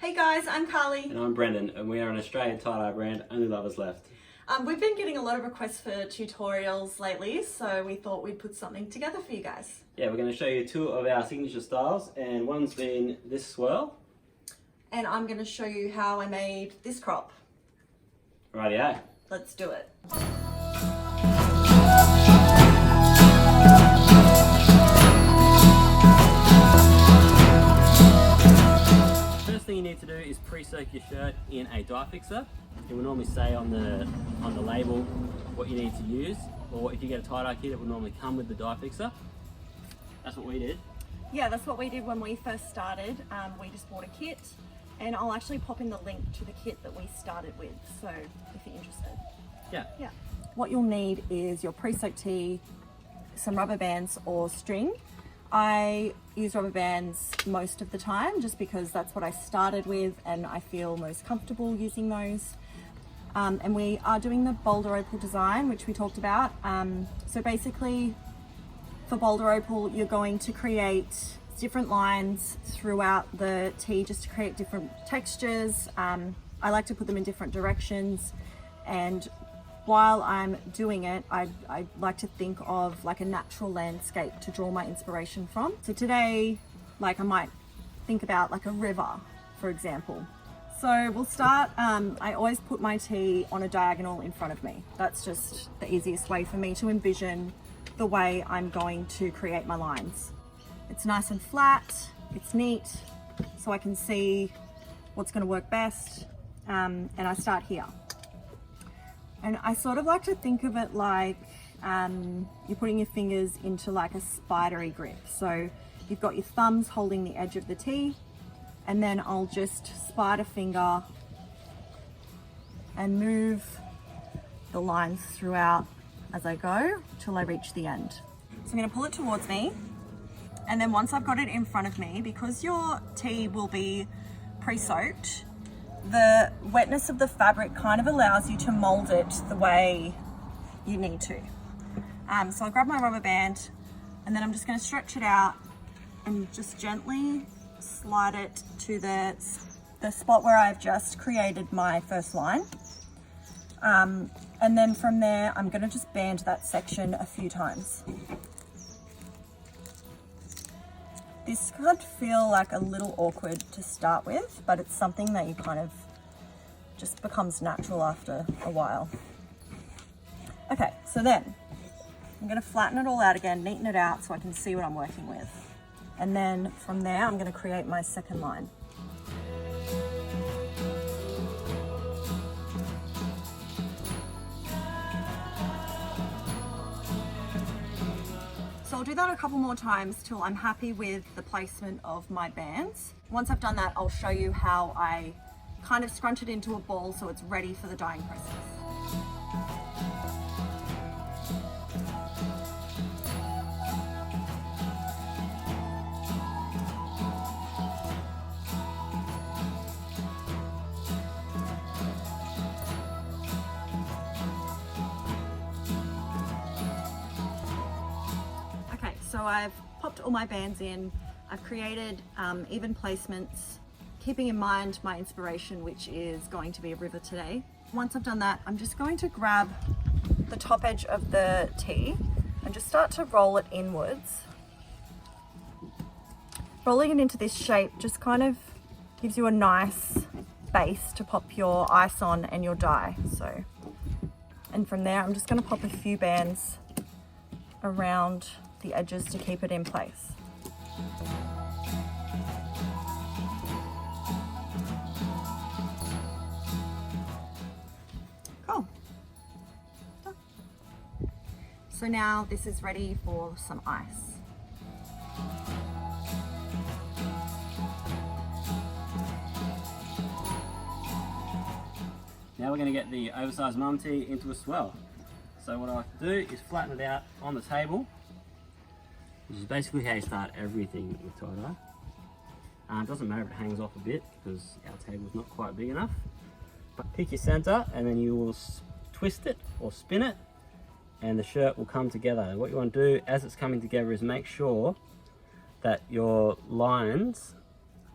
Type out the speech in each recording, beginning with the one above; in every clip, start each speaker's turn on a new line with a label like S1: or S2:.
S1: Hey guys, I'm Carly.
S2: And I'm Brendan, and we are an Australian tie-dye brand, Only Lovers Left.
S1: We've been getting a lot of requests for tutorials lately, so we thought we'd put something together for you guys.
S2: Yeah, we're going to show you two of our signature styles, and one's been this swirl.
S1: And I'm going to show you how I made this crop.
S2: Rightio.
S1: Let's do it.
S2: First thing you need to do is pre-soak your shirt in a dye fixer. It will normally say on the label what you need to use, or if you get a tie-dye kit, it will normally come with the dye fixer. That's what we did.
S1: Yeah, that's what we did when we first started. We just bought a kit, and I'll actually pop in the link to the kit that we started with, so if you're interested.
S2: Yeah.
S1: What you'll need is your pre-soaked tee, some rubber bands or string. I use rubber bands most of the time just because that's what I started with and I feel most comfortable using those. And we are doing the Boulder opal design, which we talked about. So basically for Boulder opal, you're going to create different lines throughout the tee just to create different textures. I like to put them in different directions, and while I'm doing it, I like to think of like a natural landscape to draw my inspiration from. So today, like I might think about like a river, for example. So we'll start, I always put my tee on a diagonal in front of me. That's just the easiest way for me to envision the way I'm going to create my lines. It's nice and flat, it's neat, so I can see what's gonna work best, and I start here. And I sort of like to think of it like you're putting your fingers into like a spidery grip. So you've got your thumbs holding the edge of the tee, and then I'll just spider finger and move the lines throughout as I go till I reach the end. So I'm gonna pull it towards me, and then once I've got it in front of me, because your tee will be pre-soaked, the wetness of the fabric kind of allows you to mold it the way you need to. So I'll grab my rubber band, and then I'm just going to stretch it out and just gently slide it to the spot where I've just created my first line. And then from there, I'm going to just band that section a few times. This could feel like a little awkward to start with, but it's something that you kind of just becomes natural after a while. Okay, so then I'm going to flatten it all out again, neaten it out so I can see what I'm working with. And then from there, I'm going to create my second line. So I'll do that a couple more times till I'm happy with the placement of my bands. Once I've done that, I'll show you how I kind of scrunch it into a ball so it's ready for the dyeing process. So I've popped all my bands in, I've created even placements, keeping in mind my inspiration, which is going to be a river today. Once I've done that, I'm just going to grab the top edge of the tee and just start to roll it inwards. Rolling it into this shape just kind of gives you a nice base to pop your ice on and your dye. And from there, I'm just going to pop a few bands around the edges to keep it in place. Cool. Done. So now this is ready for some ice.
S2: Now we're going to get the Oversized Mum Tee into a swirl. So what I like to do is flatten it out on the table, which is basically how you start everything with tie-dye. It doesn't matter if it hangs off a bit because our table's not quite big enough. But pick your center and then you will twist it or spin it and the shirt will come together. And what you want to do as it's coming together is make sure that your lines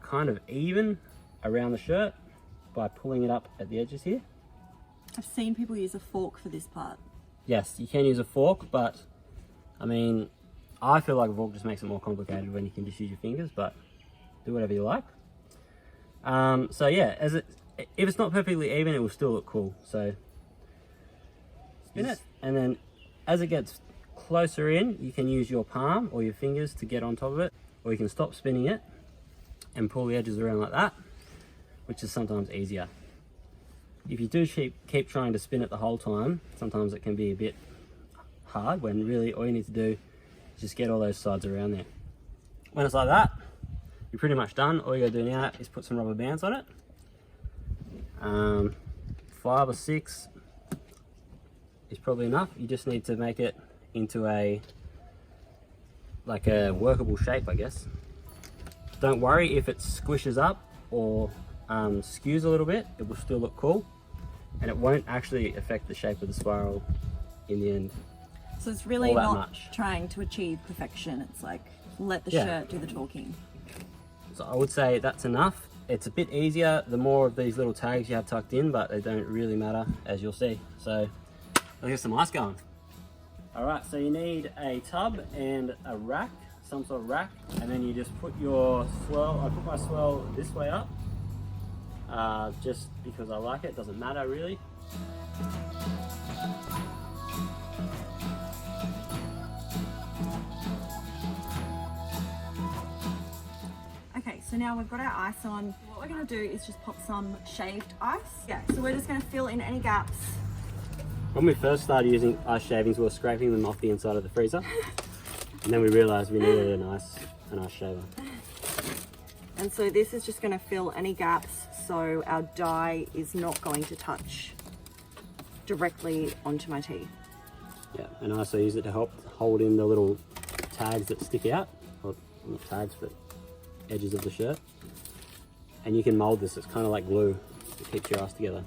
S2: are kind of even around the shirt by pulling it up at the edges here.
S1: I've seen people use a fork for this part.
S2: Yes, you can use a fork, but I mean, I feel like a fork just makes it more complicated when you can just use your fingers, but do whatever you like. So yeah, if it's not perfectly even, it will still look cool. So spin it, and then as it gets closer in, you can use your palm or your fingers to get on top of it, or you can stop spinning it and pull the edges around like that, which is sometimes easier. If you do keep trying to spin it the whole time, sometimes it can be a bit hard, when really all you need to do is just get all those sides around there. When it's like that, you're pretty much done. All you gotta do now is put some rubber bands on it. 5 or 6 is probably enough. You just need to make it into a workable shape, I guess. Don't worry if it squishes up or skews a little bit, it will still look cool, and it won't actually affect the shape of the spiral in the end.
S1: So it's really not
S2: much.
S1: trying to achieve perfection. It's like, let the shirt do the talking.
S2: So I would say that's enough. It's a bit easier the more of these little tags you have tucked in, but they don't really matter, as you'll see. So let's get some ice going. All right, so you need a tub and a rack, some sort of rack, and then you just put your swirl. I put my swirl this way up, just because I like it. Doesn't matter really.
S1: Okay, so now we've got our ice on. What we're gonna do is just pop some shaved ice. Yeah, so we're just gonna fill in any gaps.
S2: When we first started using ice shavings, we were scraping them off the inside of the freezer. And then we realized we needed a nice shaver.
S1: And so this is just gonna fill any gaps so our dye is not going to touch directly onto my tee.
S2: Yeah, and I also use it to help hold in the little tags that stick out. Or not tags, but edges of the shirt. And you can mold this, it's kind of like glue. It keeps your ice together.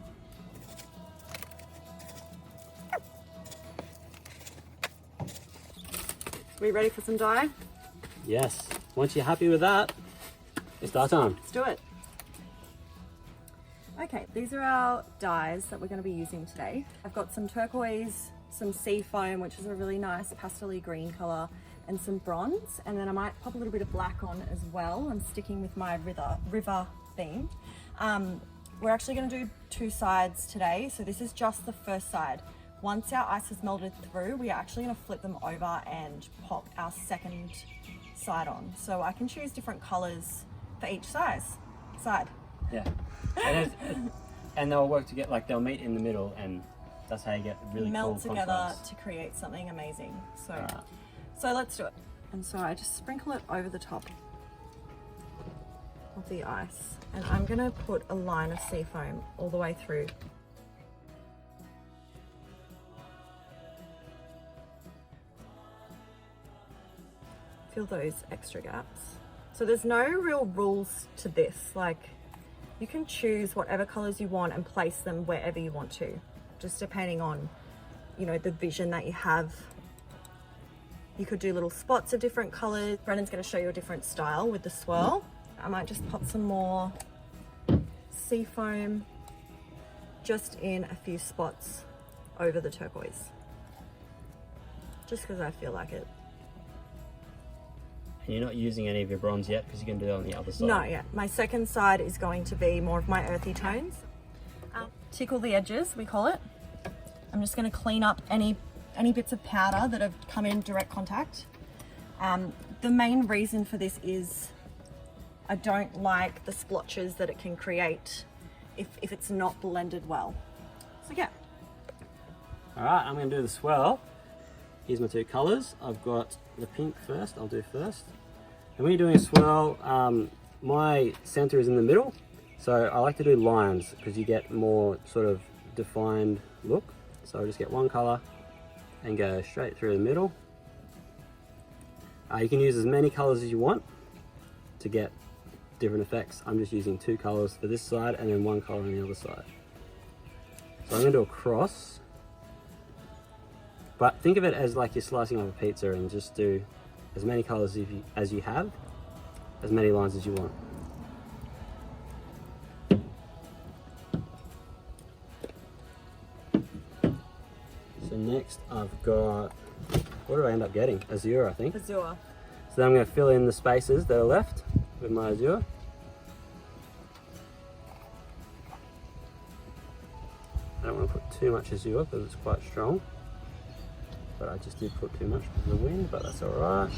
S1: We ready for some dye?
S2: Yes. Once you're happy with that, it's dye time.
S1: Let's do it. Okay, these are our dyes that we're going to be using today. I've got some turquoise, some sea foam, which is a really nice pastel-y green color, and some bronze, and then I might pop a little bit of black on as well. I'm sticking with my river theme. We're actually going to do 2 sides today, so this is just the first side. Once our ice has melted through, we are actually going to flip them over and pop our second side on. So I can choose different colors for each side.
S2: Yeah. And they'll work to get, like, they'll meet in the middle, and that's how you get really
S1: melt
S2: cool
S1: together
S2: contrast.
S1: to create something amazing. So let's do it. And so I just sprinkle it over the top of the ice, and I'm going to put a line of sea foam all the way through. Fill those extra gaps. So there's no real rules to this. Like, you can choose whatever colors you want and place them wherever you want to, just depending on, you know, the vision that you have. You could do little spots of different colors. Brennan's going to show you a different style with the swirl. I might just pop some more sea foam just in a few spots over the turquoise, just because I feel like it.
S2: And you're not using any of your bronze yet, because you can do that on the other side.
S1: No, yeah. My second side is going to be more of my earthy tones. Tickle the edges, we call it. I'm just going to clean up any bits of powder that have come in direct contact. The main reason for this is I don't like the splotches that it can create if it's not blended well. So yeah.
S2: All right, I'm going to do the swirl. Here's my 2 colors. I've got the pink first, I'll do first. And when you're doing a swirl, my center is in the middle. So I like to do lines because you get more sort of defined look. So I'll just get one color and go straight through the middle. You can use as many colors as you want to get different effects. I'm just using 2 colors for this side and then 1 color on the other side. So I'm going to do a cross. But think of it as like you're slicing up a pizza, and just do as many colors as you have, as many lines as you want. next I've got, what did I end up getting? Azure, I think.
S1: Azure.
S2: So then I'm going to fill in the spaces that are left with my Azure. I don't want to put too much Azure because it's quite strong. But I just did put too much because of the wind, but that's alright.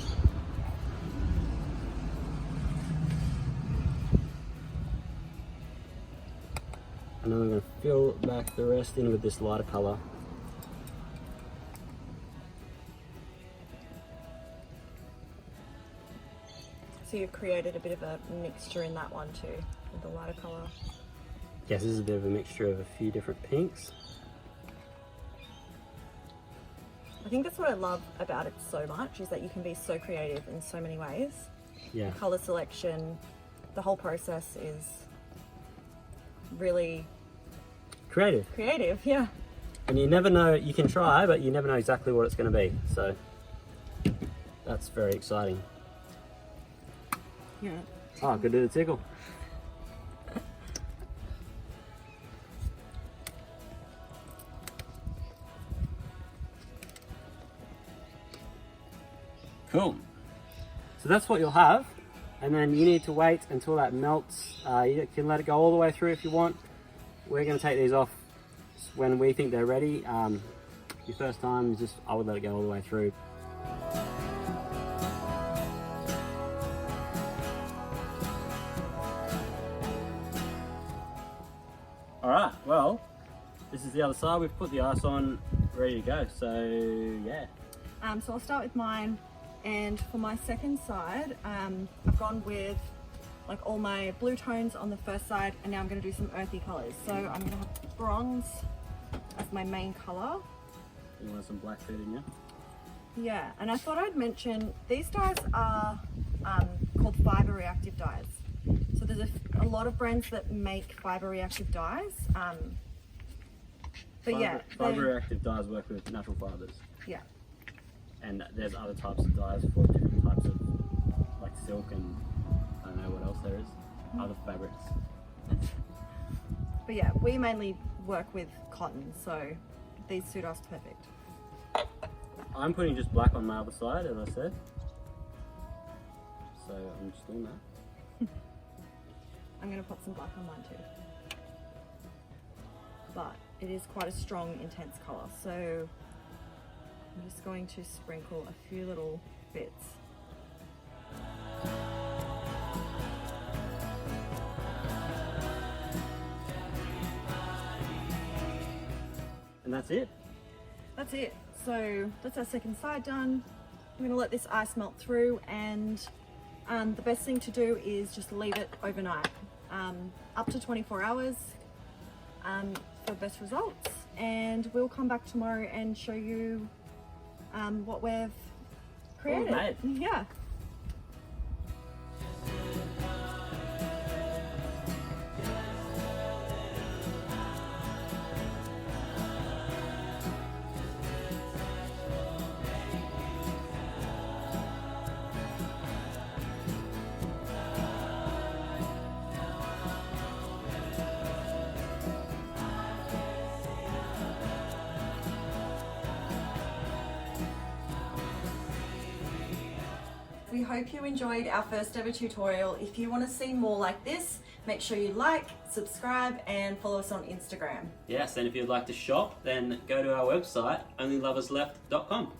S2: And then I'm going to fill back the rest in with this lighter colour.
S1: So you've created a bit of a mixture in that one too, with the lighter colour.
S2: Yes, this is a bit of a mixture of a few different pinks.
S1: I think that's what I love about it so much, is that you can be so creative in so many ways.
S2: Yeah.
S1: Colour selection, the whole process is really
S2: Creative.
S1: creative, yeah.
S2: And you never know, you can try, but you never know exactly what it's going to be. So that's very exciting.
S1: Yeah.
S2: Oh, I could do the tickle. Cool. So that's what you'll have, and then you need to wait until that melts. You can let it go all the way through if you want. We're going to take these off when we think they're ready. Your first time is just, I would let it go all the way through. Alright, well, this is the other side. We've put the ice on, ready to go. So, yeah.
S1: So I'll start with mine, and for my second side, I've gone with like all my blue tones on the first side, and now I'm going to do some earthy colours. So I'm going to have bronze as my main colour.
S2: You want some black food in you?
S1: Yeah, and I thought I'd mention these dyes are called fibre reactive dyes. So there's a lot of brands that make fibre reactive dyes. But yeah,
S2: Fibre reactive dyes work with natural fibres.
S1: Yeah.
S2: And there's other types of dyes for different types of, like silk and I don't know what else there is, other fabrics.
S1: But yeah, we mainly work with cotton, so these suit us perfect.
S2: I'm putting just black on my other side, as I said. So I'm just doing that.
S1: I'm going to put some black on mine too. But it is quite a strong, intense colour, so I'm just going to sprinkle a few little bits.
S2: And that's it.
S1: That's it. So that's our second side done. I'm going to let this ice melt through, and the best thing to do is just leave it overnight, up to 24 hours for best results. And we'll come back tomorrow and show you what we've created.
S2: What we've made.
S1: Yeah. We hope you enjoyed our first ever tutorial. If you want to see more like this, make sure you like, subscribe, and follow us on Instagram.
S2: Yes, and if you'd like to shop, then go to our website, onlyloversleft.com.